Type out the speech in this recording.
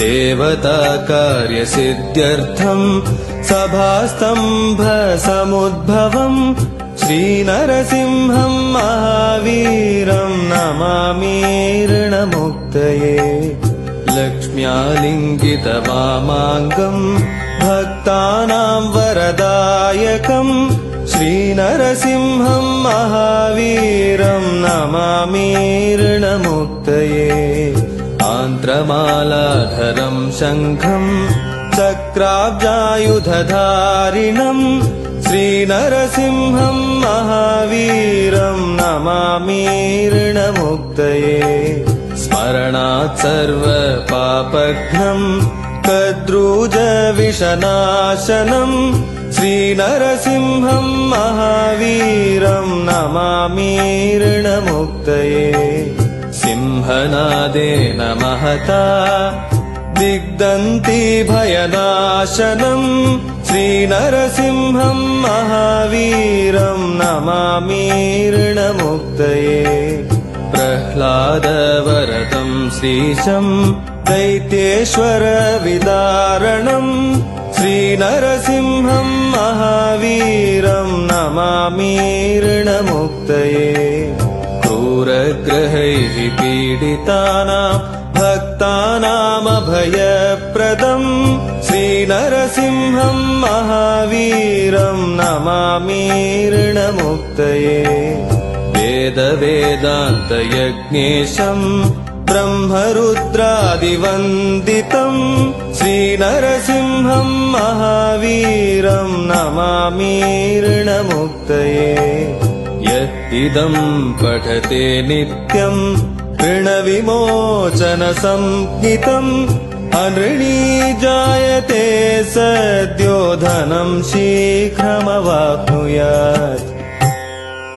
देवता कार्यसिद्ध्यर्थम् सभास्तम्भसमुद्भवम् श्रीनरसिंहम् महावीरम् नमामि ऋणमुक्तये। लक्ष्म्यालिङ्गितवामाङ्गम् भक्तानां वरदायकम् श्रीनरसिंहम् महावीरम् नमामि ऋणमुक्तये। आन्त्रमालाधरम् शङ्खम् चक्राब्जायुधधारिणम् श्रीनरसिंहम् महावीरम् नमामि ऋणमुक्तये। स्मरणात् सर्वपापघ्नम् कद्रूजविषनाशनम् श्रीनरसिंहम् महावीरम् नमामि ऋणमुक्तये। सिंहनादेन महता दिग्दन्ति भयनाशनम् श्रीनरसिंहम् महावीरम् नमामि ऋणमुक्तये। प्रह्लादवरदम् श्रीशम् दैत्येश्वरविदारणम् श्रीनरसिंहम् महावीरम् नमामि ऋणमुक्तये। क्रूरग्रहैः पीडितानां भक्तानामभयप्रदम् श्रीनरसिंहम् महावीरम् नमामि ऋणमुक्तये। वेदवेदान्तयज्ञेशम् ब्रह्मरुद्रादिवन्दितम् श्रीनरसिंहम् महावीरम् नमामि ऋणमुक्तये। यद्इदम् पठते नित्यम् ऋणविमोचनसंज्ञितम् अनृणी जायते सद्यो धनम् शीघ्रमवाप्नुयात्।